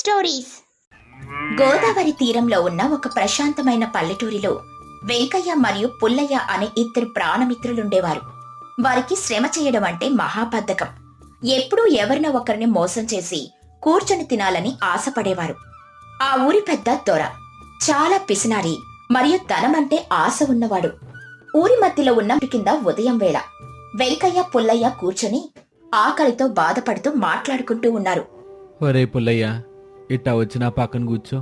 Stories. Godavari తీరంలో ఉన్న ఒక ప్రశాంతమైన పల్లెటూరిలో వెంకయ్య మరియు పుల్లయ్య అనే ఇద్దరు ప్రాణమిత్రులుండేవారు. వారికి శ్రమ చేయడం అంటే మహాబద్ధకం. ఎప్పుడూ ఎవరినో ఒకరిని మోసం చేసి కూర్చొని తినాలని ఆశపడేవారు. ఆ ఊరి పెద్ద దొర చాలా పిసినారి మరియు ధనమంటే ఆశ ఉన్నవాడు. ఊరి మధ్యలో ఉన్న కింద ఉదయం వేళ వెంకయ్య పుల్లయ్య కూర్చొని ఆకలితో బాధపడుతూ మాట్లాడుకుంటూ ఉన్నారు. ఒరే పుల్లయ్య, ఇట్టా వచ్చి నా పక్కన కూర్చో.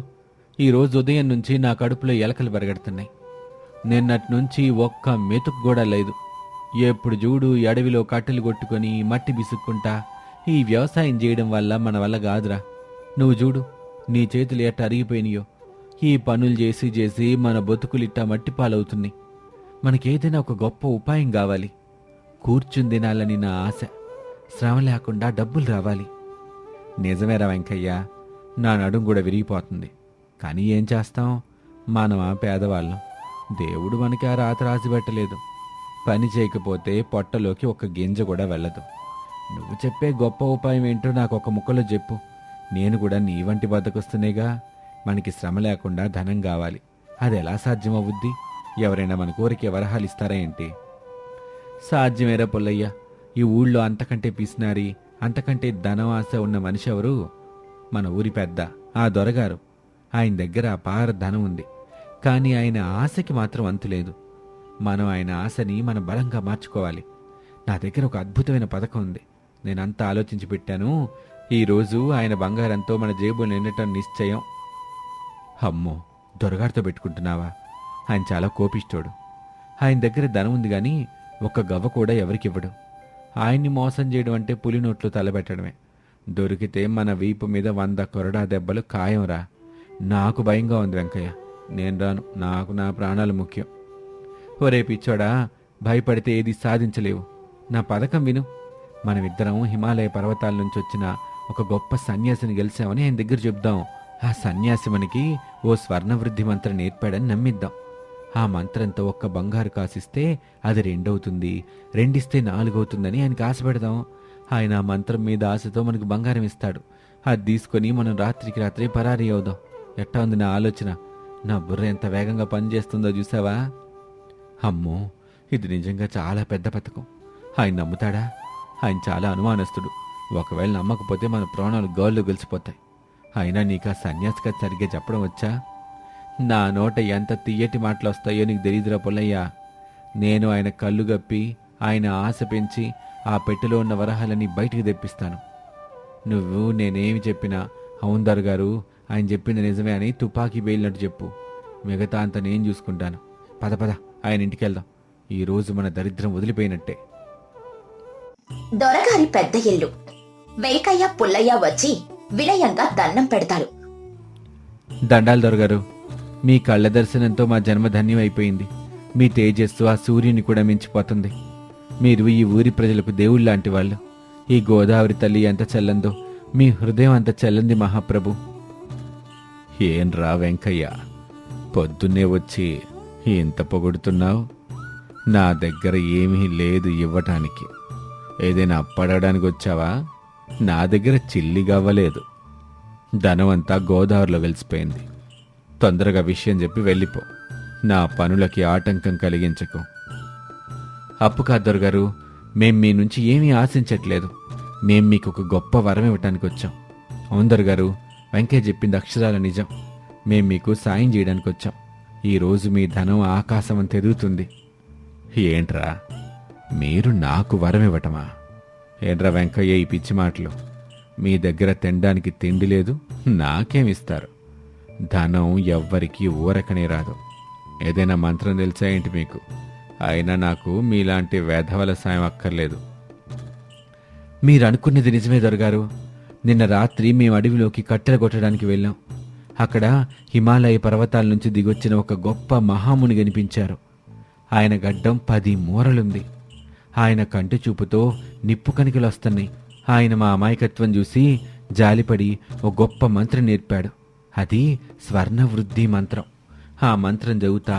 ఈరోజు ఉదయం నుంచి నా కడుపులో ఎలకలు పెరగడుతున్నాయి. నిన్నటి నుంచి ఒక్క మెతుకు కూడా లేదు. ఎప్పుడు చూడు అడవిలో కట్టెలు కొట్టుకొని మట్టి బిసుక్కుంటా ఈ వ్యవసాయం చేయడం వల్ల మన వల్ల కాదురా. నువ్వు చూడు, నీ చేతులు ఎట్ట అరిగిపోయినాయో. ఈ పనులు చేసి చేసి మన బతుకులిట్టా మట్టి పాలవుతున్నాయి. మనకేదైనా ఒక గొప్ప ఉపాయం కావాలి. కూర్చుని తినాలని నా ఆశ. శ్రమ లేకుండా డబ్బులు రావాలి. నిజమేరా వెంకయ్య, నా నడుం కూడా విరిగిపోతుంది. కానీ ఏం చేస్తాం, మనమా పేదవాళ్ళం. దేవుడు మనకి ఆ రాత రాసి పెట్టలేదు. పని చేయకపోతే పొట్టలోకి ఒక గింజ కూడా వెళ్ళదు. నువ్వు చెప్పే గొప్ప ఉపాయం ఏంటో నాకు ఒక ముక్కలో చెప్పు. నేను కూడా నీ వంటి బతకొస్తూనేగా. మనకి శ్రమ లేకుండా ధనం కావాలి. అది ఎలా సాధ్యమవుద్ది? ఎవరైనా మన కోరిక వరహాలు ఇస్తారా ఏంటి? సాధ్యమేరా పుల్లయ్య. ఈ ఊళ్ళో అంతకంటే పిసినారి, అంతకంటే ధనం ఆశ ఉన్న మనిషి ఎవరు? మన ఊరి పెద్ద ఆ దొరగారు. ఆయన దగ్గర అపార ధనం ఉంది. కానీ ఆయన ఆశకి మాత్రం అంతులేదు. మనం ఆయన ఆశని మన బలంగా మార్చుకోవాలి. నా దగ్గర ఒక అద్భుతమైన పథకం ఉంది. నేనంతా ఆలోచించి పెట్టాను. ఈరోజు ఆయన బంగారంతో మన జేబులు నిండటం నిశ్చయం. అమ్మో, దొరగారితో పెట్టుకుంటున్నావా? ఆయన చాలా కోపిష్టోడు. ఆయన దగ్గర ధనం ఉంది కానీ ఒక్క గవ్వ కూడా ఎవరికివ్వడు. ఆయన్ని మోసం చేయడం అంటే పులి నోట్లు తలబెట్టడమే. దొరికితే మన వీపు మీద 100 కొరడా దెబ్బలు ఖాయంరా. నాకు భయంగా ఉంది వెంకయ్య. నేను రాను. నాకు నా ప్రాణాలు ముఖ్యం. ఒరే పిచ్చోడా, భయపడితే ఏది సాధించలేవు. నా పథకం విను. మనమిద్దరం హిమాలయ పర్వతాల నుంచి వచ్చిన ఒక గొప్ప సన్యాసిని గెలిచామని ఆయన దగ్గర చెప్దాం. ఆ సన్యాసి మనకి ఓ స్వర్ణవృద్ధి మంత్రం నేర్పాడని నమ్మిద్దాం. ఆ మంత్రంతో ఒక్క బంగారు కాసిస్తే అది 2 అవుతుంది, 2 ఇస్తే 4 అవుతుందని ఆయనకి ఆశ పెడదాం. ఆయన ఆ మంత్రం మీద ఆశతో మనకు బంగారం ఇస్తాడు. అది తీసుకొని మనం రాత్రికి రాత్రి పరారీ అవుదాం. ఎట్టా ఉంది నా ఆలోచన? నా బుర్ర ఎంత వేగంగా పనిచేస్తుందో చూసావా? అమ్మో, ఇది నిజంగా చాలా పెద్ద పథకం. ఆయన నమ్ముతాడా? ఆయన చాలా అనుమానస్తుడు. ఒకవేళ నమ్మకపోతే మన ప్రాణాలు గాల్లో గెలిచిపోతాయి. అయినా నీకు ఆ సన్యాసి కథ సరిగ్గా చెప్పడం వచ్చా? నా నోట ఎంత తియ్యటి మాటలు వస్తాయో నీకు తెలీదురా పుల్లయ్య. నేను ఆయన కళ్ళు గప్పి ఆయన ఆశ పెంచి ఆ పెట్టెలో ఉన్న వరహాలని బయటికి తెప్పిస్తాను. నువ్వు నేనేమి చెప్పినా అవును దొరగారు, ఆయన చెప్పింది నిజమే అని తుపాకీ పేలినట్టు చెప్పు. మిగతా అంతా నేను చూసుకుంటాను. పద పద, ఆయన ఇంటికి వెళ్దాం. ఈరోజు మన దరిద్రం వదిలిపోయినట్టే. దొరగారి పెద్ద ఇల్లు. వెంకయ్య పుల్లయ్య వచ్చి వినయంగా దండం పెడతారు. దండాలు దొరగారు, మీ కళ్ళ దర్శనంతో మా జన్మ ధన్యమైపోయింది. మీ తేజస్సు ఆ సూర్యుని కూడా మించిపోతుంది. మీరు ఈ ఊరి ప్రజలకు దేవుళ్ళలాంటి వాళ్ళు. ఈ గోదావరి తల్లి ఎంత చల్లందో మీ హృదయం అంత చల్లంది మహాప్రభు. ఏం రా వెంకయ్య, పొద్దున్నే వచ్చి ఇంత పొగుడుతున్నావు? నా దగ్గర ఏమీ లేదు ఇవ్వటానికి. ఏదైనా అప్పడడానికి వచ్చావా? నా దగ్గర చిల్లిగవ్వలేదు. ధనమంతా గోదావరిలో వెలిసిపోయింది. తొందరగా విషయం చెప్పి వెళ్ళిపో. నా పనులకి ఆటంకం కలిగించకు. అప్పు కాదు దొరగారు, మేం మీ నుంచి ఏమీ ఆశించట్లేదు. మేం మీకు ఒక గొప్ప వరం ఇవ్వటానికి వచ్చాం. అవును దొరగారు, వెంకయ్య చెప్పింది అక్షరాల నిజం. మేం మీకు సాయం చేయడానికి వచ్చాం. ఈరోజు మీ ధనం ఆకాశం అంత ఎదుగుతుంది. ఏంట్రా, మీరు నాకు వరం ఇవ్వటమా? ఏంట్రా వెంకయ్య ఈ పిచ్చి మాటలు? మీ దగ్గర తినడానికి తిండి లేదు, నాకేమిస్తారు? ధనం ఎవ్వరికీ ఊరకనే రాదు. ఏదైనా మంత్రం తెలుసా ఏంటి మీకు? అయినా నాకు మీలాంటి వేధవల సాయం అక్కర్లేదు. మీరు అనుకున్నది నిజమే దొరగారు. నిన్న రాత్రి మేము అడవిలోకి కట్టెలు కొట్టడానికి వెళ్ళాం. అక్కడ హిమాలయ పర్వతాల నుంచి దిగొచ్చిన ఒక గొప్ప మహాముని కనిపించారు. ఆయన గడ్డం 10 మూరలుంది. ఆయన కంటి చూపుతో నిప్పు కణికలు వస్తున్నాయి. ఆయన మా అమాయకత్వం చూసి జాలిపడి ఓ గొప్ప మంత్రం నేర్పాడు. అది స్వర్ణవృద్ధి మంత్రం. ఆ మంత్రం చదువుతా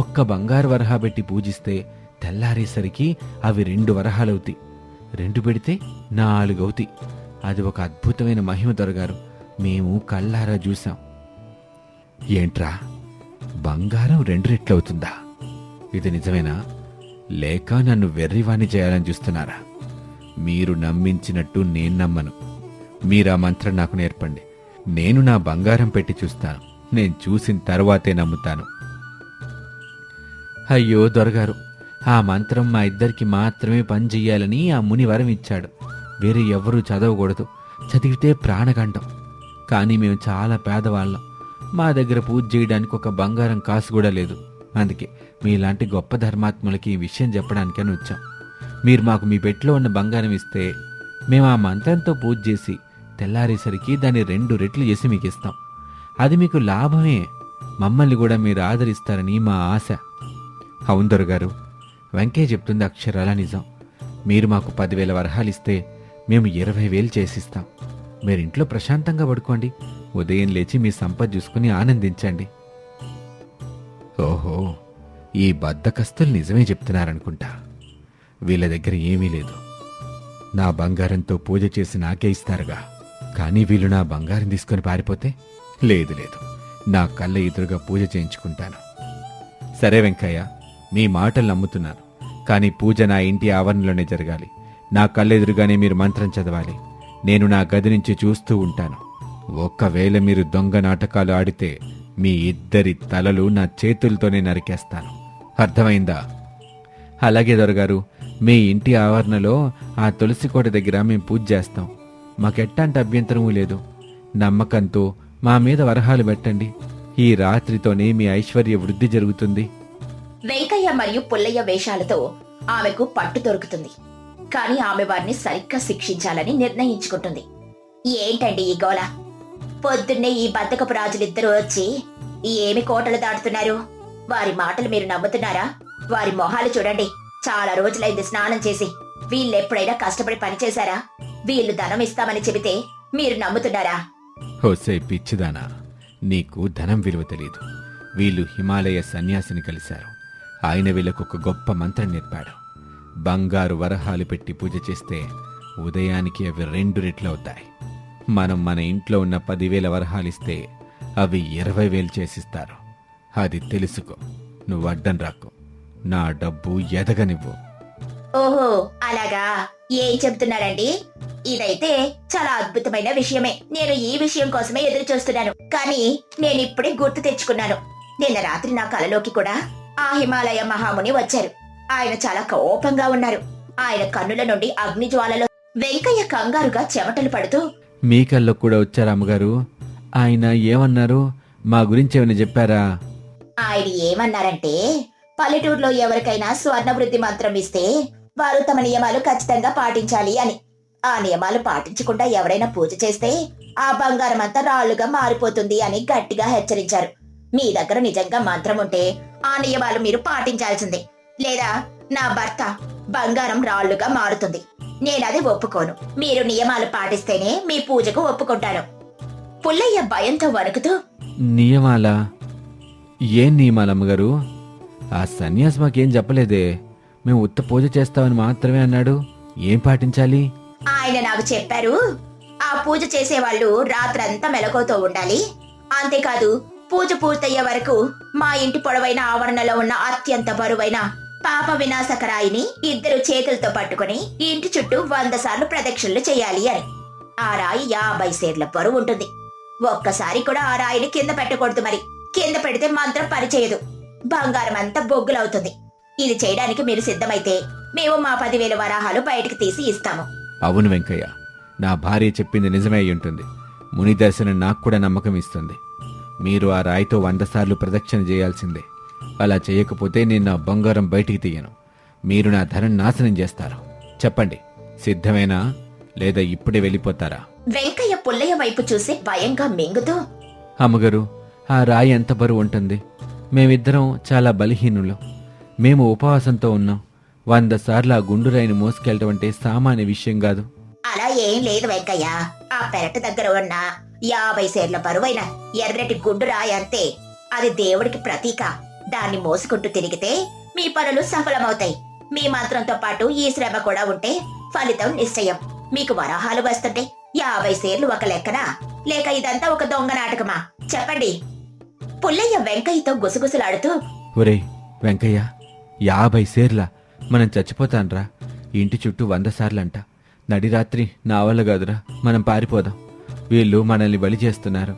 ఒక్క బంగారు వరహా పెట్టి పూజిస్తే తెల్లారేసరికి అవి 2 వరహాలవుతాయి. 2 పెడితే 4 అవుతాయి. అది ఒక అద్భుతమైన మహిమ దొరగారు. మేము కళ్ళారా చూసాం. ఏంట్రా, బంగారం 2 రెట్లవుతుందా? ఇది నిజమేనా? లేక నన్ను వెర్రివాణ్ణి చేయాలని చూస్తున్నారా? మీరు నమ్మించినట్టు నేను నమ్మను. మీరా మంత్రం నాకు నేర్పండి. నేను నా బంగారం పెట్టి చూస్తాను. నేను చూసిన తర్వాతే నమ్ముతాను. అయ్యో దొరగారు, ఆ మంత్రం మా ఇద్దరికి మాత్రమే పనిచెయ్యాలని ఆ ముని వరం ఇచ్చాడు. వేరే ఎవ్వరూ చదవకూడదు. చదివితే ప్రాణగండం. కానీ మేము చాలా పేదవాళ్ళం. మా దగ్గర పూజ చేయడానికి ఒక బంగారం కాసు కూడా లేదు. అందుకే మీలాంటి గొప్ప ధర్మాత్ములకి ఈ విషయం చెప్పడానికని వచ్చాం. మీరు మాకు మీ పెట్లో ఉన్న బంగారం ఇస్తే మేము ఆ మంత్రంతో పూజ చేసి తెల్లారేసరికి దాన్ని 2 రెట్లు చేసి మీకు ఇస్తాం. అది మీకు లాభమే. మమ్మల్ని కూడా మీరు ఆదరిస్తారని మా ఆశ. అవును దొరగారు, వెంకయ్య చెప్తుంది అక్షరాల నిజం. మీరు మాకు 10,000 వరహాలు ఇస్తే మేము 20,000 చేసిస్తాం. మీరింట్లో ప్రశాంతంగా పడుకోండి. ఉదయం లేచి మీ సంపద చూసుకుని ఆనందించండి. ఓహో, ఈ బద్దకస్తులు నిజమే చెప్తున్నారనుకుంటా. వీళ్ళ దగ్గర ఏమీ లేదు. నా బంగారంతో పూజ చేసి నాకే ఇస్తారుగా. కానీ వీళ్ళు నా బంగారం తీసుకొని పారిపోతే? లేదు లేదు, నా కళ్ళ ఎదురుగా పూజ చేయించుకుంటాను. సరే వెంకయ్య, మీ మాటలు నమ్ముతున్నాను. కానీ పూజ నా ఇంటి ఆవరణలోనే జరగాలి. నా కళ్ళెదురుగానే మీరు మంత్రం చదవాలి. నేను నా గది నుంచి చూస్తూ ఉంటాను. ఒక్కవేళ మీరు దొంగ నాటకాలు ఆడితే మీ ఇద్దరి తలలు నా చేతులతోనే నరికేస్తాను. అర్థమైందా? అలాగే దొరగారు, మీ ఇంటి ఆవరణలో ఆ తులసి కోట దగ్గర మేము పూజ చేస్తాం. మాకెట్టాంటి అభ్యంతరమూ లేదు. నమ్మకంతో మా మీద వరహాలు పెట్టండి. ఈ రాత్రితోనే మీ ఐశ్వర్య వృద్ధి జరుగుతుంది. వెంకయ్య మరియు పుల్లయ్య వేషాలతో ఆమెకు పట్టు దొరుకుతుంది. కాని ఆమె వారిని సరిగ్గా శిక్షించాలని నిర్ణయించుకుంటుంది. ఏంటండి ఈ గోల? పొద్దున్నే ఈ బద్దకపు రాజులిద్దరూ వచ్చి ఏమి కోటలు దాటుతున్నారు? వారి మాటలు మీరు నమ్ముతున్నారా? వారి మొహాలు చూడండి. చాలా రోజులైంది స్నానం చేసి. వీళ్ళెప్పుడైనా కష్టపడి పనిచేశారా? వీళ్ళు ధనం ఇస్తామని చెబితే మీరు నమ్ముతున్నారా? హోసే పిచ్చిదానా, నీకు ధనం విలువ తెలీదు. వీళ్ళు హిమాలయ సన్యాసిని కలిశారు. ఆయన వీళ్ళకొక గొప్ప మంత్రం నేర్పాడు. బంగారు వరహాలు పెట్టి పూజ చేస్తే ఉదయానికి అవి 2 రెట్లవుతాయి. మనం మన ఇంట్లో ఉన్న 10,000 వరహాలిస్తే అవి 20,000 చేసిస్తారు. అది తెలుసుకో. నువ్వు అడ్డం రాకు. నా డబ్బు ఎదగనివ్వు. ఓహో, అలాగా? ఏం చెబుతున్నారండి? ఇదైతే చాలా అద్భుతమైన విషయమే. నేను ఈ విషయం కోసమే ఎదురు చూస్తున్నాను. కానీ నేనిప్పుడే గుర్తు తెచ్చుకున్నాను. నిన్న రాత్రి నా కలలోకి కూడా ఆ హిమాలయ మహాముని వచ్చారు. ఆయన చాలా కోపంగా ఉన్నారు. ఆయన కన్నుల నుండి అగ్నిజ్వాలలో. వెంకయ్య కంగారుగా చెమటలు పడుతూ, మీ కల్లో కూడా వచ్చారా అమ్మగారు? ఆయన ఏమన్నారు? మా గురించి ఏమైనా చెప్పారా? ఆయన ఏమన్నారంటే, పల్లెటూరులో ఎవరికైనా స్వర్ణ వృద్ధి మంత్రం ఇస్తే వారు తమ నియమాలు ఖచ్చితంగా పాటించాలి అని. ఆ నియమాలు పాటించకుండా ఎవరైనా పూజ చేస్తే ఆ బంగారం అంతా రాళ్లుగా మారిపోతుంది అని గట్టిగా హెచ్చరించారు. మీ దగ్గర నిజంగా మంత్రం ఉంటే ఆ నియమాలు మీరు పాటించాల్సిందే. లేదా నా భర్త బంగారం రాళ్లుగా మారుతుంది. నేనది ఒప్పుకోను. మీరు నియమాలు పాటిస్తేనే మీ పూజకు ఒప్పుకుంటాను. పుల్లయ్య భయంతో వణుకుతూ, నియమాలా? ఏం నియమాలమ్మగారు? ఆ సన్యాసి మాకేం చెప్పలేదే. మేము ఉత్త పూజ చేస్తామని మాత్రమే అన్నాడు. ఏం పాటించాలి? ఆయన నాకు చెప్పారు, ఆ పూజ చేసేవాళ్ళు రాత్రంతా మెలకువతో ఉండాలి. అంతేకాదు, పూజ పూర్తయ్యే వరకు మా ఇంటి పొడవైన ఆవరణలో ఉన్న అత్యంత బరువైన పాప వినాశకరాయిని 2 చేతులతో పట్టుకుని ఇంటి చుట్టూ 100 సార్లు ప్రదక్షిణలు చేయాలి అని. ఆ రాయి 50 సేర్ల బరువు ఉంటుంది. ఒక్కసారి కూడా ఆ రాయిని కింద పెట్టకూడదు. మరి కింద పెడితే మంత్రం పనిచేయదు. బంగారం అంతా బొగ్గులవుతుంది. ఇది చేయడానికి మీరు సిద్ధమైతే మేము మా 10,000 వరాహాలు బయటకు తీసి ఇస్తాము. అవును వెంకయ్య, నా భార్య చెప్పింది నిజమే అయి ఉంటుంది. ముని దర్శనం నాకు కూడా నమ్మకం ఇస్తుంది. మీరు ఆ రాయితో 100 సార్లు ప్రదక్షిణ చేయాల్సిందే. అలా చేయకపోతే నేను నా బంగారం బయటికి తీయను. మీరు నా ధనం నాశనం చేస్తారు. చెప్పండి, సిద్ధమేనా? లేదా ఇప్పుడే వెళ్ళిపోతారా? వెంకయ్య పుల్లయ్య వైపు చూసి భయంగా మింగుతూ, అమ్మగారు, ఆ రాయి ఎంత బరువు ఉంటుంది? మేమిద్దరం చాలా బలహీనులు. మేము ఉపవాసంతో ఉన్నాం. 100 సార్లు ఆ గుండు రాయిని మోసుకెళ్ళటం అంటే సామాన్య విషయం కాదు. అలా ఏం లేదు వెంకయ్య. ఆ పెరట దగ్గర ఉన్న 50 సేర్ల బరువైన ఎర్రటి గుండు రాయి అంతే. అది దేవుడికి ప్రతీక. దాన్ని మోసుకుంటూ తిరిగితే మీ పనులు సఫలమవుతాయి. మీ మంత్రంతో పాటు ఈ శ్రమ కూడా ఉంటే ఫలితం నిశ్చయం. మీకు వరాహాలు వస్తుంటే 50 సేర్లు ఒక లెక్కన, లేక ఇదంతా ఒక దొంగ నాటకమా? చెప్పండి. పుల్లయ్య వెంకయ్యతో గుసగుసలాడుతూ, ఒరేయ్ వెంకయ్య, 50 సేర్లా మనం చచ్చిపోతాన్రా. ఇంటి చుట్టూ 100 సార్లంట. నడిరాత్రి నా వల్ల కాదురా, మనం పారిపోదాం. వీళ్ళు మనల్ని బలి చేస్తున్నారు.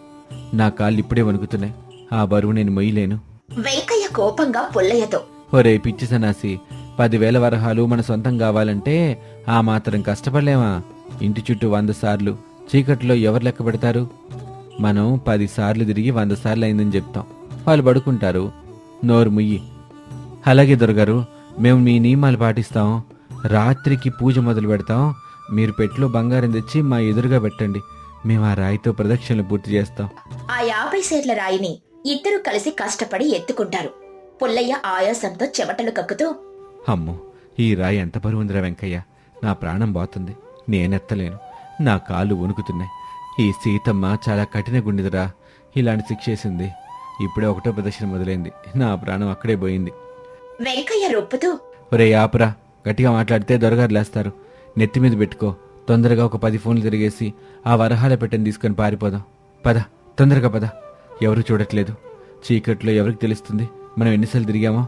నా కాళ్ళు ఇప్పుడే వణుకుతున్నాయి. ఆ బరువు నేను మొయ్యలేను. వెంకయ్య కోపంగా పుల్లయ్యతో, ఒరే పిచ్చి సన్నాసి, 10,000 వరహాలు మన సొంతం కావాలంటే ఆ మాత్రం కష్టపడలేమా? ఇంటి చుట్టూ 100 సార్లు చీకట్లో ఎవరు లెక్క పెడతారు? మనం 10 సార్లు తిరిగి 100 సార్లు అయిందని చెప్తాం. వాళ్ళు పడుకుంటారు. నోరు ముయ్యి. అలాగే దొరగారు, మేము మీ నియమాలు పాటిస్తాం. రాత్రికి పూజ మొదలు పెడతాం. మీరు పెట్లో బంగారం తెచ్చి మా ఎదురుగా పెట్టండి. మేము ఆ రాయితో ప్రదక్షిణలు పూర్తి చేస్తాం. ఆ 50 సేర్ల రాయిని ఇద్దరు కలిసి కష్టపడి ఎత్తుకుంటారు. పుల్లయ్య ఆయాసంతో చెమటలు కక్కుతూ, అమ్మో, ఈ రాయి ఎంత బరువుందిరా వెంకయ్య. నా ప్రాణం పోతుంది. నేనెత్తలేను. నా కాళ్ళు వణుకుతున్నాయి. ఈ సీతమ్మ చాలా కఠిన గుండెదిరా. ఇలాంటి శిక్షేసింది. ఇప్పుడే 1వ ప్రదక్షిణ మొదలైంది. నా ప్రాణం అక్కడే పోయింది. వెంకయ్య రొప్పుతూ, ఒరే ఆపురా, గట్టిగా మాట్లాడితే దొరగారు లేస్తారు. నెత్తి మీద పెట్టుకో. తొందరగా ఒక 10 ఫోన్లు తిరిగేసి ఆ వరహాల పెట్టని తీసుకొని పారిపోదాం. పద, తొందరగా పద. ఎవరు చూడట్లేదు. చీకట్లో ఎవరికి తెలుస్తుంది మనం ఎన్నిసార్లు తిరిగామో?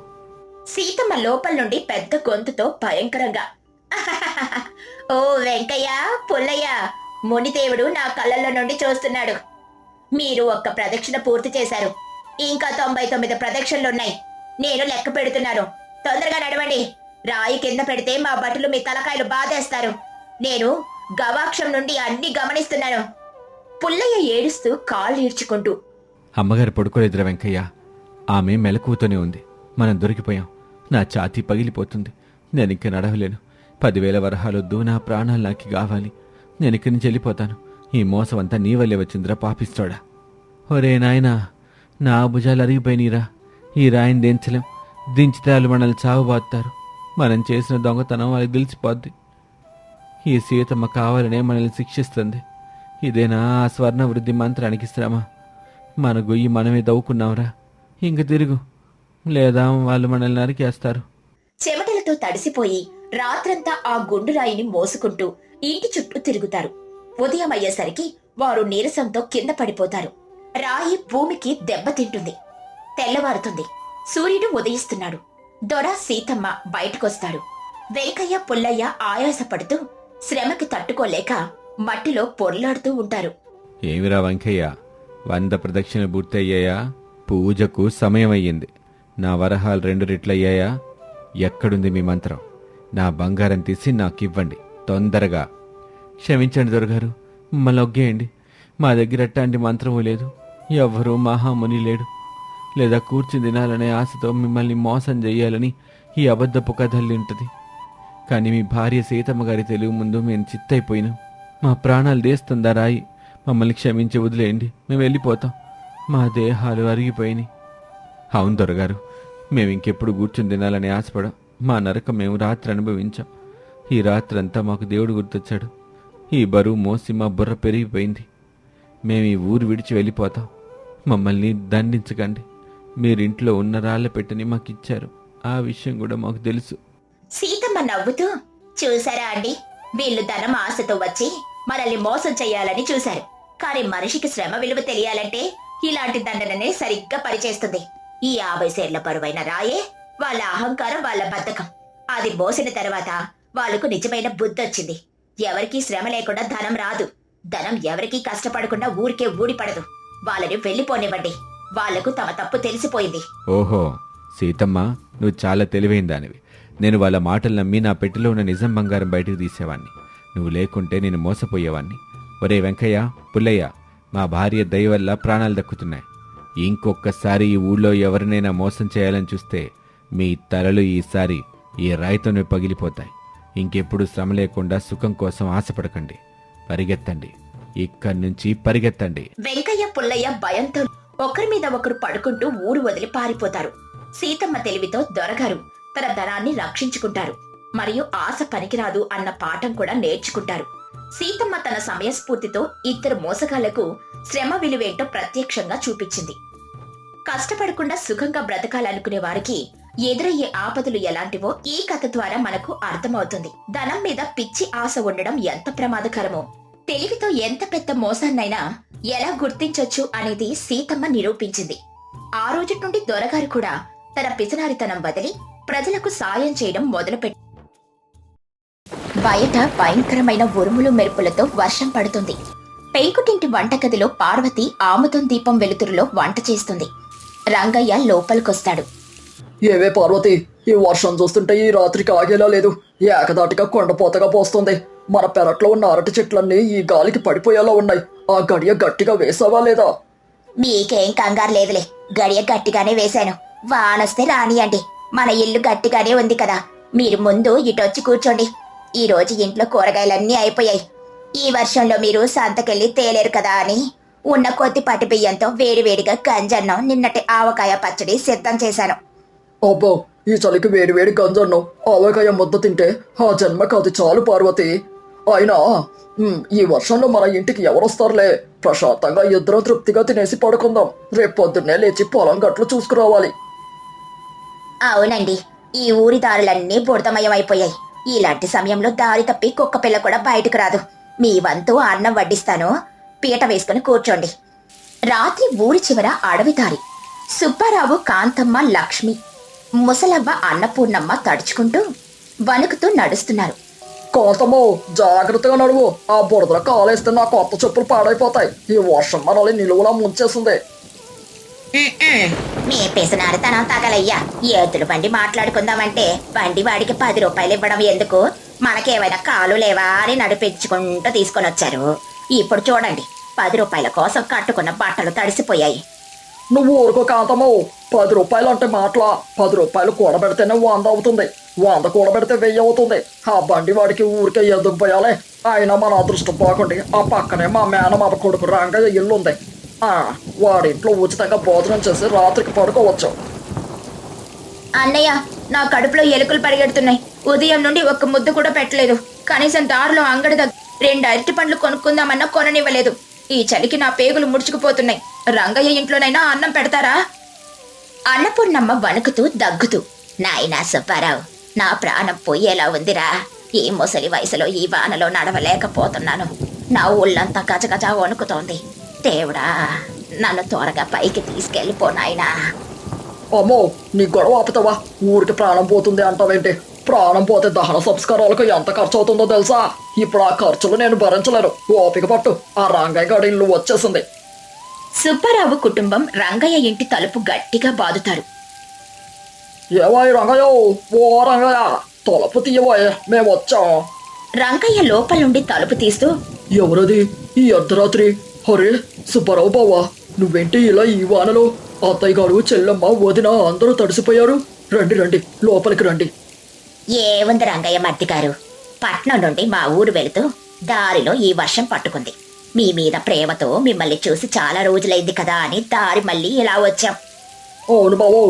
సీతమ్మ లోపల నుండి పెద్ద గొంతుతో భయంకరంగా, ఓ వెంకయ్య, పుల్లయ్య, మునిదేవుడు నా కళ్ళల్లో నుండి చూస్తున్నాడు. మీరు ఒక్క ప్రదక్షిణ పూర్తి చేశారు. ఇంకా 99 ప్రదక్షిణలున్నాయి. నేను లెక్క పెడుతున్నాను. తొందరగా నడవండి. రాయి కింద పెడితే మా భటులు మీ తలకాయలు బాధేస్తారు. నేను గవాక్షం నుండి అన్ని గమనిస్తున్నాను. పుల్లయ్య ఏడుస్తూ కాళ్ళు ఈడ్చుకుంటూ, అమ్మగారు పడుకోలేదురా వెంకయ్య. ఆమె మెలకువతోనే ఉంది. మనం దొరికిపోయాం. నా ఛాతీ పగిలిపోతుంది. నేను ఇంక నడవలేను. 10,000 వరహాలొద్దు. నా ప్రాణాలు నాకు కావాలి. నేను ఇక్కడి నుంచి వెళ్ళిపోతాను. ఈ మోసం అంతా నీ వల్లే వచ్చిందిరా పాపిస్తోడా. ఒరే నాయనా, నా భుజాలు అరిగిపోయినీరా. ఈ రాయిని దించలేం. దించితే వాళ్ళు మనల్ని చావుబాతుతారు. మనం చేసిన దొంగతనం వాళ్ళకి తెలిసిపోద్ది. ఈ సీతమ్మ కావాలనే మనల్ని శిక్షిస్తుంది. ఇదేనా ఆ స్వర్ణ వృద్ధి మంత్రానికి శ్రమ? మన గొయ్యి మనమే దవ్వుకున్నాంరా. ఇంక తిరుగు, లేదా వాళ్ళు మనల్ని నరికేస్తారు. చెమటలతో తడిసిపోయి రాత్రంతా ఆ గుండురాయిని మోసుకుంటూ ఇంటి చుట్టూ తిరుగుతారు. ఉదయం అయ్యేసరికి వారు నీరసంతో కింద పడిపోతారు. రాయి భూమికి దెబ్బతింటుంది. తెల్లవారుతుంది. సూర్యుడు ఉదయిస్తున్నాడు. దొర సీతమ్మ బయటకొస్తాడు. వెంకయ్య పుల్లయ్య ఆయాసపడుతూ శ్రమకి తట్టుకోలేక మట్టిలో పొర్లాడుతూ ఉంటారు. ఏమిరా వెంకయ్య, 100 ప్రదక్షిణ పూర్తయ్యాయా? పూజకు సమయం అయ్యింది. నా వరహాలు 2 రెట్లయ్యాయా? ఎక్కడుంది మీ మంత్రం? నా బంగారం తీసి నాకివ్వండి తొందరగా. క్షమించండి దొరగారు, మమ్మల్ని ఒగ్గేయండి. మా దగ్గర అట్టాంటి మంత్రమూ లేదు. ఎవ్వరూ మహాముని లేడు. లేదా కూర్చుని తినాలనే ఆశతో మిమ్మల్ని మోసం చెయ్యాలని ఈ అబద్ధపు కథల్లింటది. కానీ మీ భార్య సీతమ్మ గారి తెలుగు ముందు మేము చిత్తైపోయినాం. మా ప్రాణాలు తీస్తుందా రాయి. మమ్మల్ని క్షమించి వదిలేయండి. మేము వెళ్ళిపోతాం. మా దేహాలు అరిగిపోయినాయి. అవును దొరగారు, మేము ఇంకెప్పుడు కూర్చుని తినాలని ఆశపడం. మా నరకం మేము రాత్రి అనుభవించాం. ఈ రాత్రంతా మాకు దేవుడు గుర్తొచ్చాడు. ఈ బరువు మోసి మా బుర్ర పెరిగిపోయింది. మేము ఈ ఊరు విడిచి వెళ్ళిపోతాం. మమ్మల్ని దండించకండి. మీరింట్లో ఉన్న రాళ్ల పెట్టని మాకిచ్చారు. ఆ విషయం కూడా మాకు తెలుసు. సీతమ్మ నవ్వుతూ, చూసారా అండి, వీళ్ళు ధనం ఆశతో వచ్చి మనల్ని మోసం చెయ్యాలని చూశారు. కానీ మనిషికి శ్రమ విలువ తెలియాలంటే ఇలాంటి దండననే సరిగ్గా పనిచేస్తుంది. ఈ 50 సేర్ల బరువైన రాయే వాళ్ళ అహంకారం, వాళ్ళ బద్ధకం. అది మోసిన తర్వాత వాళ్లకు నిజమైన బుద్ధొచ్చింది. ఎవరికీ శ్రమ లేకుండా ధనం రాదు. ధనం ఎవరికీ కష్టపడకుండా ఊరికే ఊడిపడదు. వాళ్ళని వెళ్ళిపోనివ్వండి. వాళ్లకు తమ తప్పు తెలిసిపోయింది. ఓహో సీతమ్మ, నువ్వు చాలా తెలివైన దానివి. నేను వాళ్ళ మాటలు నమ్మి నా పెట్టెలో ఉన్న నిజం బంగారం బయటకు తీసేవాణ్ణి. నువ్వు లేకుంటే నేను మోసపోయేవాణ్ణి. ఒరే వెంకయ్య, పుల్లయ్య, మా భార్య దయ వల్ల ప్రాణాలు దక్కుతున్నాయి. ఇంకొకసారి ఈ ఊళ్ళో ఎవరినైనా మోసం చేయాలని చూస్తే మీ తలలు ఈసారి ఈ రాయితోనే పగిలిపోతాయి. ఇంకెప్పుడు శ్రమ లేకుండా సుఖం కోసం ఆశపడకండి. పరిగెత్తండి, ఇక్కడి నుంచి పరిగెత్తండి. వెంకయ్య పుల్లయ్య భయంతో ఒకరి మీద ఒకరు పడుకుంటూ ఊరు వదిలి పారిపోతారు. సీతమ్మ తెలివితో దొరగారు తన ధనాన్ని రక్షించుకుంటారు. మరియు ఆశ పనికిరాదు అన్న పాఠం కూడా నేర్చుకుంటారు. సీతమ్మ తన సమయస్ఫూర్తితో ఇద్దరు మోసగాళ్లకు శ్రమ విలువేంటో ప్రత్యక్షంగా చూపించింది. కష్టపడకుండా సుఖంగా బ్రతకాలనుకునే వారికి ఎదురయ్యే ఆపదలు ఎలాంటివో ఈ కథ ద్వారా మనకు అర్థమవుతుంది. ధనం మీద పిచ్చి ఆశ ఉండడం ఎంత ప్రమాదకరమో తెలివితో ఎంత పెద్ద మోసాన్నైనా ఎలా గుర్తించొచ్చు అనేది సీతమ్మ నిరూపించింది. ఆ రోజు నుండి దొరగారు కూడా తన పిసినారితనం వదిలి ప్రజలకు సాయం చేయడం మొదలుపెట్టి. బయట భయంకరమైన ఉరుములు మెరుపులతో వర్షం పడుతుంది. పెంకుటింటి వంటగదిలో పార్వతి ఆముదం దీపం వెలుతురులో వంట చేస్తుంది. రంగయ్య లోపలికొస్తాడు. ఏవే పార్వతి, ఈ వర్షం చూస్తుంటే ఈ రాత్రికి ఆగేలా లేదు. ఏకదాటిగా కొండపోతగా పోస్తుంది. మన పెరట్లో ఉన్న అరటి చెట్లన్నీ ఈ గాలికి పడిపోయేలా ఉన్నాయి. ఆ గడియ గట్టిగా వేసావా లేదా? మీకేం కంగారు లేదులే, గడియ గట్టిగానే వేశాను. వానొస్తే రానియండి, మన ఇల్లు గట్టిగానే ఉంది కదా. మీరు ముందు ఇటొచ్చి కూర్చోండి. ఈ రోజు ఇంట్లో కూరగాయలన్నీ అయిపోయాయి. ఈ వర్షంలో మీరు సంతకెళ్ళి తేలేరు కదా అని ఉన్న కొద్ది పట్టి బియ్యంతో వేడివేడిగా గంజన్నం, నిన్నటి ఆవకాయ పచ్చడి సిద్ధం చేశాను. అబ్బో, ఈ చలికి వేడి వేడి గంజన్ను ఆవకాయ ముద్ద తింటే ఆ జన్మకు అది చాలు పార్వతి. అయినా ఈ వర్షంలో మన ఇంటికి ఎవరొస్తారులే. ప్రశాంతంగా ఇద్దరం తృప్తిగా తినేసి పడుకుందాం. రేపు పొద్దున్నే లేచి పొలం గట్లు చూసుకురావాలి. అవునండి, ఈ ఊరి దారులన్నీ బుడతమయమైపోయాయి. ఇలాంటి సమయంలో దారి తప్పి కుక్క పిల్ల కూడా బయటకు రాదు. మీ వంతు అన్నం వడ్డిస్తాను, పీట వేసుకుని కూర్చోండి. రాత్రి ఊరి చివర అడవి దారి. సుబ్బారావు, కాంతమ్మ, లక్ష్మి, ముసలవ్వ, అన్నపూర్ణమ్మ తడుచుకుంటూ వణుకుతూ నడుస్తున్నారు. కాంతమ్మో, జాగ్రత్తగా నడువు. ఆ బురదలో కాలేస్తే నా కొత్త చెప్పులు పాడైపోతాయి. ఈ వర్షం మనల్ని నిలువులా ముంచేస్తుంది. మీ పిసినారితనం తగలయ్యా. ఎద్దుల బండి మాట్లాడుకుందామంటే బండి వాడికి 10 రూపాయలు ఇవ్వడం ఎందుకు? మనకేమైనా కాలు లేవా అని నడిపించుకుంటూ తీసుకొని వచ్చారు. ఇప్పుడు చూడండి, 10 రూపాయల కోసం కట్టుకున్న బట్టలు తడిసిపోయాయి. నువ్వు ఊరుకో కాంతమ్మో. 10 రూపాయలు అంటే మాటలా? 10 రూపాయలు కూడబెడితేనే 100 అవుతుంది. 100 కూడబెడితే 1000 అవుతుంది. ఆ బండి వాడికి ఊరికే ఎందుకు పోయాలి? అయినా మన అదృష్టం బాగుండి ఆ పక్కనే మా మేనమామ కొడుకు రంగయ్య ఇల్లు ఉంది. వాడింట్లో ఉచితంగా భోజనం చేసి రాత్రికి పడుకోవచ్చు. అన్నయ్య, నా కడుపులో ఎలుకలు పరిగెడుతున్నాయి. ఉదయం నుండి ఒక్క ముద్ద కూడా పెట్టలేదు. కనీసం దారిలో అంగడి దగ్గర 2 అరటి పండ్లు కొనుక్కుందామన్నా కొననివ్వలేదు. ఈ చలికి నా పేగులు ముడుచుకుపోతున్నాయి. రంగయ్య ఇంట్లోనైనా అన్నం పెడతారా? అన్నపూర్ణమ్మ వణుకుతూ దగ్గుతూ, నాయనా సుబ్బారావు, నా ప్రాణం పోయేలా ఉందిరా. ఈ ముసలి వయసులో ఈ వానలో నడవలేకపోతున్నాను. నా ఒళ్ళంతా గజగజ వణుకుతోంది. దేవుడా, నన్ను త్వరగా పైకి తీసుకెళ్ళిపోనాయనా. అమ్మో, నీ గొడవ ఆపుతావా? ఊరికి ప్రాణం పోతుంది అంటావేంటి? ప్రాణం పోతే దహన సంస్కారాలకు ఎంత ఖర్చు అవుతుందో తెలుసా? ఇప్పుడు ఆ ఖర్చులు నేను భరించలేను. ఓపిక పట్టు, ఆ రంగయ్య గారి ఇల్లు వచ్చేసింది. సుబ్బారావు కుటుంబం రంగయ్య ఇంటి తలుపు గట్టిగా బాదుతారు. ఏవాయి రంగయ్య, ఓ రంగయ్య, తలుపు తీయవాయే, మేము వచ్చాం. రంగయ్య లోపల నుండి తలుపు తీస్తూ, ఎవరది ఈ అర్ధరాత్రి? హరే సుబ్బారావు బావా, నువ్వేంటి ఇలా ఈ వానలో? అత్తయ్య గారు, చెల్లమ్మ, వదిన అందరూ తడిసిపోయారు. రండి రండి, లోపలికి రండి. ఏముంది రంగయ్య మర్ది గారు, పట్నం నుండి మా ఊరు వెళుతూ దారిలో ఈ వర్షం పట్టుకుంది. మీ మీద ప్రేమతో మిమ్మల్ని చూసి చాలా రోజులైంది కదా అని దారి మళ్ళీ ఇలా వచ్చాం. అవును బావో,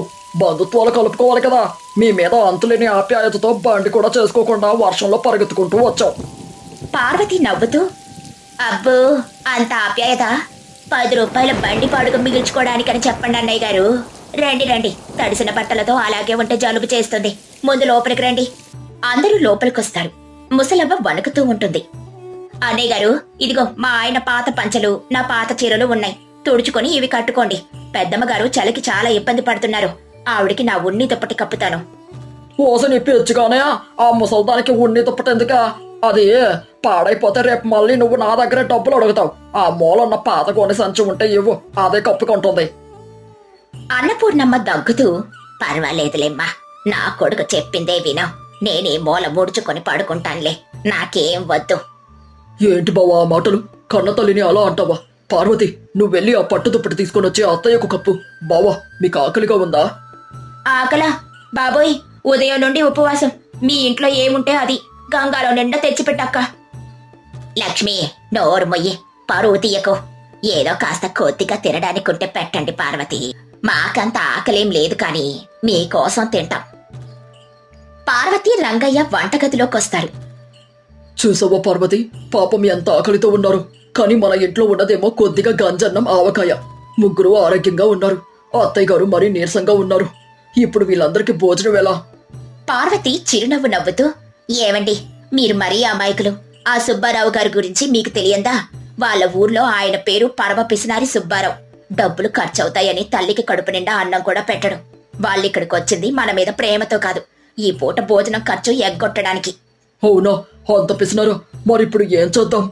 బంధుత్వాలు కలుపుకోవాలి కదా. మీ మీద అంతులేని ఆప్యాయతతో బండి కూడా చేసుకోకుండా వర్షంలో పరిగెత్తుకుంటూ వచ్చాం. పార్వతి నవ్వుతూ, అబ్బో, అంత ఆప్యాయత? 10 రూపాయల బండి పాడుగ మిగిల్చుకోవడానికని చెప్పండి అన్నయ్య గారు. రండి రండి, తడిసిన బట్టలతో అలాగే ఉంటే జలుబు చేస్తుంది. ముందు లోపలికి రండి. అందరూ లోపలికొస్తారు. ముసలవ్వ వణుకుతూ ఉంటుంది. అన్నయ్య గారు, ఇదిగో మా ఆయన పాత పంచలు, నా పాత చీరలు ఉన్నాయి. తుడుచుకొని ఇవి కట్టుకోండి. పెద్దమ్మ గారు చలికి చాలా ఇబ్బంది పడుతున్నారు. ఆవిడికి నా ఉన్ని దుప్పటి కప్పుతాను. ఓసని పిచ్చుగానే ఆ ముసల్దానికి ఉన్ని దుప్పటెందుక? అది పాడైపోతే రేపు మళ్ళీ నువ్వు నా దగ్గర డబ్బులు అడుగుతావు. ఆ మూలన్న పాత గోనె సంచి ఉంటే ఇవ్వు, అదే కప్పుకుంటుంది. అన్నపూర్ణమ్మ దగ్గుతూ, పర్వాలేదులేమ్మా, నా కొడుకు చెప్పిందే విను. నేనే మూల ముడుచుకొని పడుకుంటానులే, నాకేం వద్దు. ఏంటి బావా ఆ మాటలు? కన్న తల్లిని అలా అంటావా? పార్వతి, నువ్వు వెళ్ళి ఆ పట్టు దుప్పటి తీసుకొని వచ్చి అత్తయ్యకు కప్పు. బావా, మీకు ఆకలిగా ఉందా? ఆకలా? బాబోయ్, ఉదయం నుండి ఉపవాసం. మీ ఇంట్లో ఏముంటే అది గంగాలో నిండా తెచ్చిపెట్టక్క. లక్ష్మి, నోరు మొయ్యి, పరువు తీయకు. ఏదో కాస్త కొద్దిగా తినడానికుంటే పెట్టండి పార్వతి. మాకంత ఆకలేం లేదు కాని మీకోసం తింటాం. పార్వతి, రంగయ్య వంటగదిలోకొస్తారు. చూసావా పార్వతి, పాపం ఎంత ఆకలితో ఉన్నారు. కానీ మన ఇంట్లో ఉన్నదేమో కొద్దిగా గంజన్నం, ఆవకాయ. ముగ్గురు ఆరోగ్యంగా ఉన్నారు. అత్తయ్య గారు మరీ నీరసంగా ఉన్నారు. ఇప్పుడు వీళ్ళందరికీ భోజనం ఎలా? పార్వతి చిరునవ్వు నవ్వుతూ, ఏవండి, మీరు మరీ అమాయకులు. ఆ సుబ్బారావు గారి గురించి మీకు తెలియందా? వాళ్ళ ఊర్లో ఆయన పేరు పరమ పిసినారి సుబ్బారావు. డబ్బులు ఖర్చవుతాయని తల్లికి కడుపు నిండా అన్నం కూడా పెట్టడం. వాళ్ళిక్కడికి వచ్చింది మన మీద ప్రేమతో కాదు, ఈ పూట భోజనం ఖర్చు ఎగ్గొట్టడానికి. అవునా, అంత పిసినారు. మరి ఇప్పుడు ఏం చేద్దాం?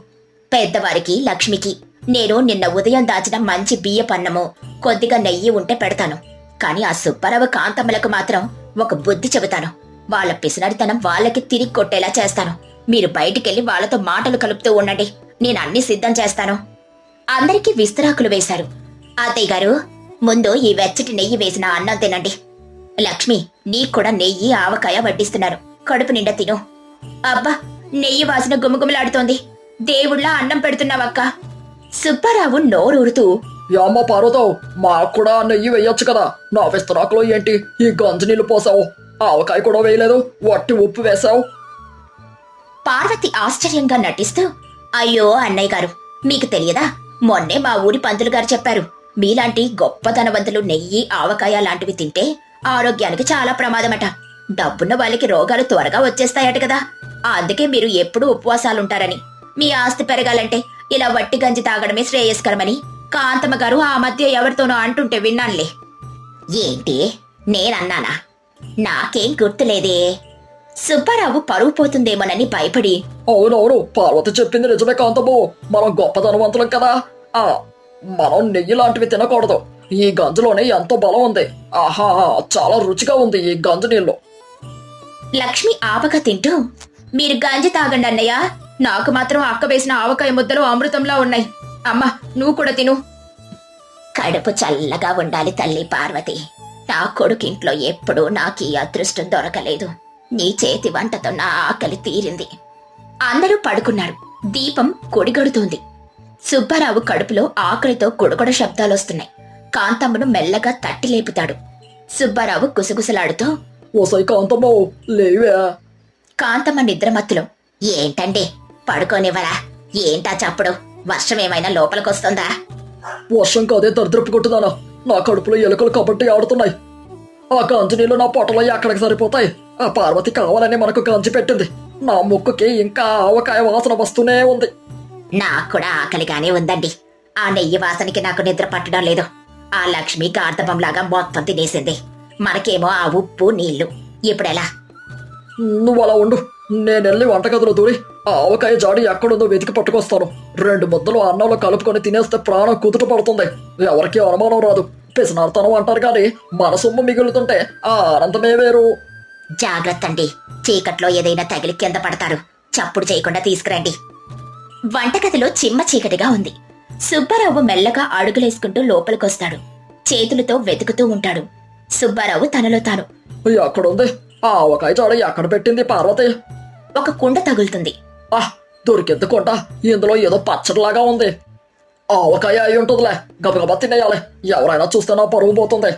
పెద్దవారికి లక్ష్మికి నేను నిన్న ఉదయం దాచిన మంచి బియ్యపన్నము, కొద్దిగా నెయ్యి ఉంటే పెడతాను. కాని ఆ సుబ్బారావు కాంతమ్మలకు మాత్రం ఒక బుద్ధి చెబుతాను. వాళ్ళ పిసినడితనం వాళ్ళకి తిరిగి కొట్టేలా చేస్తాను. మీరు బయటికెళ్లి వాళ్ళతో మాటలు కలుపుతూ ఉండండి, నేను అన్ని సిద్ధం చేస్తాను. అందరికీ విస్తరాకులు వేశారు. అత్తయ్య గారు, ముందు ఈ వెచ్చటి నెయ్యి వేసిన అన్నం తినండి. లక్ష్మి, నీకు కూడా నెయ్యి ఆవకాయ వడ్డిస్తున్నారు, కడుపు నిండా తిను. అబ్బా, నెయ్యి వాసన గుమగుమలాడుతోంది. దేవుళ్ళ అన్నం పెడుతున్నావక్క. సుబ్బారావు నోరూరుతూ, యామ్మ పార్వతం, మాకు కూడా నెయ్యి వేయొచ్చు కదా. నా విస్తరాకులో ఏంటి ఈ గంజి నీళ్లు పోసావు? ఆవకాయ కూడా వేయలేదు, వట్టి ఉప్పు వేశావు. పార్వతి ఆశ్చర్యంగా నటిస్తూ, అయ్యో అన్నయ్య గారు, మీకు తెలియదా? మొన్నే మా ఊరి పంతులు గారు చెప్పారు, మీలాంటి గొప్ప ధనవంతులు నెయ్యి ఆవకాయ లాంటివి తింటే ఆరోగ్యానికి చాలా ప్రమాదమట. డబ్బున్న వాళ్ళకి రోగాలు త్వరగా వచ్చేస్తాయట కదా. అందుకే మీరు ఎప్పుడూ ఉపవాసాలుంటారని. మీ ఆస్తి పెరగాలంటే ఇలా వట్టి గంజి తాగడమే శ్రేయస్కరమని కాంతమ్మ గారు ఆ మధ్య ఎవరితోనో అంటుంటే విన్నానులే. ఏంటి, నేనన్నానా? నాకేం గుర్తులేదే. సుబ్బారావు పరువు పోతుందేమోనని భయపడి, అవునవును, పార్వతి చెప్పింది నిజమే కాంతమ్మ. మనం గొప్ప ధనవంతులం కదా. మనం నెయ్యి లాంటివి తినకూడదు. ఈ గంజిలోనే ఎంతో బలం ఉంది. ఆహా, చాలా రుచిగా ఉంది ఈ గంజి నీళ్ళు. లక్ష్మి ఆపక తింటూ, మీరు గంజి తాగండి అన్నయ్య, నాకు మాత్రం అక్క వేసిన ఆవకాయ ముద్దలు అమృతంలా ఉన్నాయి. అమ్మా, నువ్వు కూడా తిను. కడుపు చల్లగా ఉండాలి తల్లి పార్వతి. నా కొడుకింట్లో ఎప్పుడూ నాకు ఈ అదృష్టం దొరకలేదు. నీ చేతి వంటతో నా ఆకలి తీరింది. అందరూ పడుకున్నారు. దీపం కొడిగడుతోంది. సుబ్బారావు కడుపులో ఆకలితో కొడకొడ శబ్దాలొస్తున్నాయి. కాంతమ్మను మెల్లగా తట్టి లేపుతాడు. సుబ్బారావు గుసగుసలాడుతూ, ఓసై కాంతమ్మ, లేవే. కాంతమ్మ నిద్రమత్తులో, ఏంటండి, పడుకోనివ్వరా? ఏంటా చప్పుడు? వర్షం ఏమైనా లోపలికొస్తుందా? వర్షం కాదే దరిద్రపు కొట్టుదానా, నా కడుపులో ఎలుకలు కబడ్డీ ఆడుతున్నాయి. ఆ గంజి నీళ్ళు నా పొట్టలో ఎక్కడికి సరిపోతాయి? ఆ పార్వతి కావాలని మనకు గంజి పెట్టింది. నా ముక్కుకి ఇంకా ఆవకాయ వాసన వస్తూనే ఉంది. నాకు కూడా ఆకలిగానే ఉందండి. ఆ నెయ్యి వాసనకి నాకు నిద్ర పట్టడం లేదు. ఆ లక్ష్మి గార్ధపంలాగా మొత్తం తినేసింది. మనకేమో ఆ ఉప్పు నీళ్లు. ఇప్పుడెలా? నువ్వు అలా ఉండు, నేనెళ్ళి వంటగదిలో దూరి ఆవకాయ జాడి ఎక్కడుందో వెతికి పట్టుకొస్తాను. 2 ముద్దలు అన్నంలో కలుపుకొని తినేస్తే ప్రాణం కుదుట పడుతుంది. ఎవరికి అనుమానం రాదు. పిసినార్తనం అంటారు కానీ మన సొమ్ము మిగులుతుంటే ఆ ఆనందమే వేరు. జాగ్రత్త అండి, చీకట్లో ఏదైనా తగిలి కింద పడతారు. చప్పుడు చేయకుండా తీసుకురండి. వంటగదిలో చిమ్మ చీకటిగా ఉంది. సుబ్బారావు మెల్లగా అడుగులేసుకుంటూ లోపలికొస్తాడు. చేతులతో వెతుకుతూ ఉంటాడు. సుబ్బారావు తనలో తాను, ఎక్కడుంది ఆ ఆవకాయ జాడి? ఎక్కడ పెట్టింది పార్వతి? ఒక కుండ తగులుతుంది. దొరికింది కుండ. ఇందులో ఏదో పచ్చడిలాగా ఉంది. ఆవకాయ అయి ఉంటుందిలే, గబగబా తినేయాలి. ఎవరైనా చూస్తే నా పరువు పోతుంది.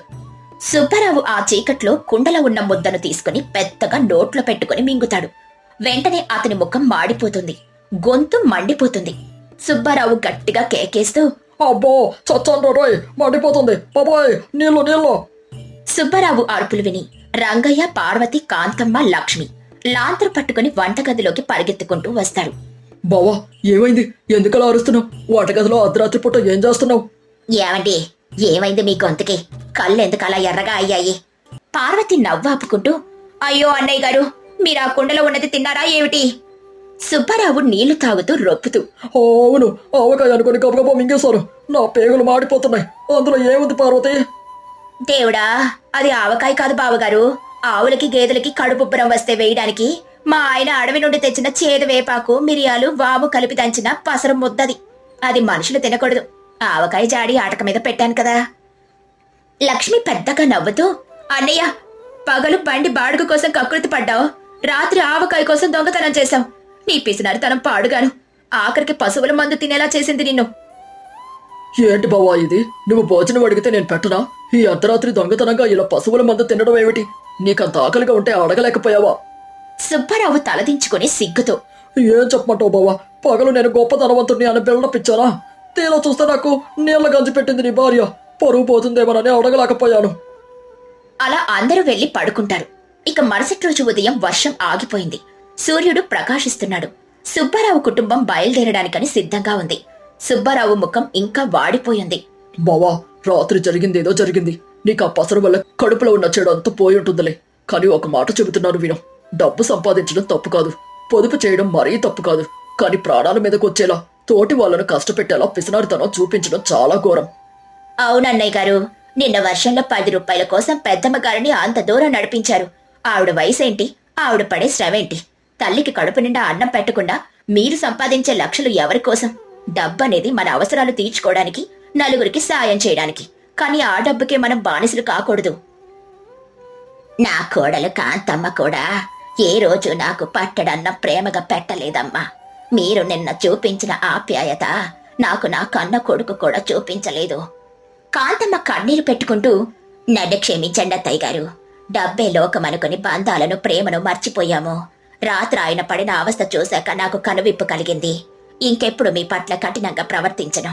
సుబ్బారావు ఆ చీకట్లో కుండలో ఉన్న ముద్దను తీసుకుని పెద్దగా నోట్లో పెట్టుకుని మింగుతాడు. వెంటనే అతని ముఖం మాడిపోతుంది, గొంతు మండిపోతుంది. సుబ్బారావు గట్టిగా కేకేస్తూ, అబ్బో చచ్చాను రోయ్, మండిపోతుంది బాబాయ్, నీళ్ళు నీళ్ళు. సుబ్బారావు అరుపులు విని రంగయ్య, పార్వతి, కాంతమ్మ, లక్ష్మి లాంతరు పట్టుకుని వంటగదిలోకి పరిగెత్తుకుంటూ వస్తారు. బావా, ఏమైంది? ఎందుకలా అరుస్తున్నావు? వంటగదిలో అర్ధరాత్రి పూట ఏం చేస్తున్నావు? ఏమండి, ఏమైంది మీ గొంతుకి? కళ్ళెందుకు అలా ఎర్రగా అయ్యాయి? పార్వతి నవ్వాపుకుంటూ, అయ్యో అన్నయ్య గారు, మీరు ఆ కుండలో ఉన్నది తిన్నారా ఏమిటి? సుబ్బారావు నీళ్లు తాగుతూ రొప్పుతూ, అవును, ఆవకాయ అనుకుని గబగబా మింగేశాను. నా పేగులు మాడిపోతున్నాయి. అందులో ఏముంది పార్వతి? దేవుడా, అది ఆవకాయ కాదు బావగారు. ఆవులకి గేదెలకి కడుపుబ్బరం వస్తే వేయడానికి మా ఆయన అడవి నుండి తెచ్చిన చేదు వేపాకు, మిరియాలు, వాము కలిపి దంచిన పసరు ముద్దది. అది మనుషులు తినకూడదు. ఆవకాయ జాడి ఆటక మీద పెట్టాను కదా. లక్ష్మి పెద్దగా నవ్వుతూ, అన్నయ్య, పగలు బండి బాడుగ కోసం కకృతి పడ్డావు, రాత్రి ఆవకాయ కోసం దొంగతనం చేశావు. నీ పిసినారితనం పాడుగాను. ఆఖరికి పశువుల మందు తినేలా చేసింది నిన్ను. ఏంటి బావా ఇది? నువ్వు భోజనం అడిగితే నేను పెట్టనా? ఈ అర్ధరాత్రి దొంగతనంగా ఇలా పశువుల మందు తినడం ఏమిటి? నీకంత ఆకలిగా ఉంటే అడగలేకపోయావా? సుబ్బారావు తలదించుకుని సిగ్గుతో, ఏం చెప్పమంటావు బావా? పగలు నేను గొప్ప ధనవంతుడిని అని బిల్డపిచ్చానా? తీరా చూస్తే నాకు నీళ్ళ గంజి పెట్టింది నీ భార్య. పరువు పోతుందేమోనని అడగలేకపోయాను. అలా అందరూ వెళ్లి పడుకుంటారు. ఇక మరుసటి రోజు ఉదయం వర్షం ఆగిపోయింది. సూర్యుడు ప్రకాశిస్తున్నాడు. సుబ్బారావు కుటుంబం బయలుదేరడానికని సిద్ధంగా ఉంది. సుబ్బారావు ముఖం ఇంకా వాడిపోయింది. బావా, రాత్రి జరిగిందేదో జరిగింది. నీకు ఆ పసరు వల్ల కడుపులో ఉన్న చెడు అంతా పోయి ఉంటుందిలే. కానీ ఒక మాట చెబుతున్నాను విను. డబ్బు సంపాదించడం తప్పు కాదు, పొదుపు చేయడం మరీ తప్పు కాదు. కానీ ప్రాణాల మీదకి వచ్చేలా, తోటి వాళ్ళను కష్టపెట్టేలా పిసినారితనం చూపించడం చాలా ఘోరం. అవునన్నయ్య గారు, నిన్న వర్షంలో 10 రూపాయల కోసం పెద్దమ్మ గారిని అంత దూరం నడిపించారు. ఆవిడ వయసేంటి, ఆవిడ పడే శ్రమేంటి? తల్లికి కడుపు నిండా అన్నం పెట్టకుండా మీరు సంపాదించే లక్షలు ఎవరి కోసం? డబ్బనేది మన అవసరాలు తీర్చుకోవడానికి, నలుగురికి సాయం చేయడానికి. కానీ ఆ డబ్బుకే మనం బానిసలు కాకూడదు. నా కోడలు కాంతమ్మ కూడా ఏ రోజు నాకు పట్టడన్న ప్రేమగా పెట్టలేదమ్మా. మీరు నిన్న చూపించిన ఆప్యాయత నాకు నా కన్న కొడుకు కూడా చూపించలేదు. కాంతమ్మ కన్నీరు పెట్టుకుంటూ, నన్ను క్షమించండి అత్తయ్య గారు. డబ్బే లోకమనుకుని బంధాలను, ప్రేమను మర్చిపోయాము. రాత్రి ఆయన పడిన అవస్థ చూశాక నాకు కనువిప్పు కలిగింది. ఇంకెప్పుడు మీ పట్ల కఠినంగా ప్రవర్తించను.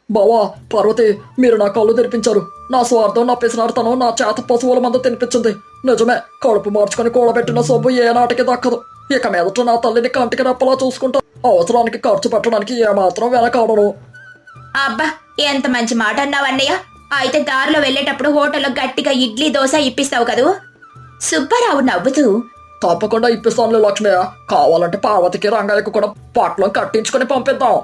బావా, పార్వతి, మీరు నా కళ్ళు తెరిపించారు. నా స్వార్థం, నా పిసినారితనం నా చేత పశువుల మంద తినిపించింది. నిజమే, కడుపు మార్చుకొని కూడబెట్టిన సొమ్ము ఏ నాటికి దక్కదు. ఇక మీదట నా తల్లిని కంటికి రెప్పలా చూసుకుంటా. అవసరానికి ఖర్చు పెట్టడానికి ఏమాత్రం వెనకాడను. అబ్బా, ఎంత మంచి మాట అన్నావన్నయ్య. అయితే దారిలో వెళ్లేటప్పుడు హోటల్లో గట్టిగా ఇడ్లీ దోశ ఇప్పిస్తావు కదూ? సుబ్బారావు నవ్వుతూ, తప్పకుండా ఇప్పిస్తానులే లక్ష్మయ్య. కావాలంటే పార్వతికి, రంగయ్యకు కూడా పట్లం కట్టించుకొని పంపిద్దాం.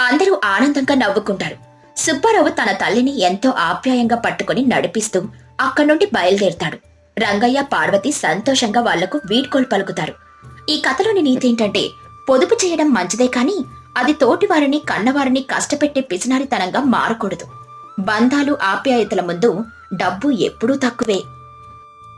అందరూ ఆనందంగా నవ్వుకుంటారు. సుబ్బారావు తన తల్లిని ఎంతో ఆప్యాయంగా పట్టుకుని నడిపిస్తూ అక్కడి నుండి బయలుదేరుతాడు. రంగయ్య, పార్వతి సంతోషంగా వాళ్లకు వీడ్కోలు పలుకుతారు. ఈ కథలోని నీతి ఏంటంటే, పొదుపు చేయడం మంచిదే కానీ అది తోటివారిని, కన్నవారిని కష్టపెట్టే పిసినారితనంగా మారకూడదు. బంధాలు, ఆప్యాయతల ముందు డబ్బు ఎప్పుడూ తక్కువే.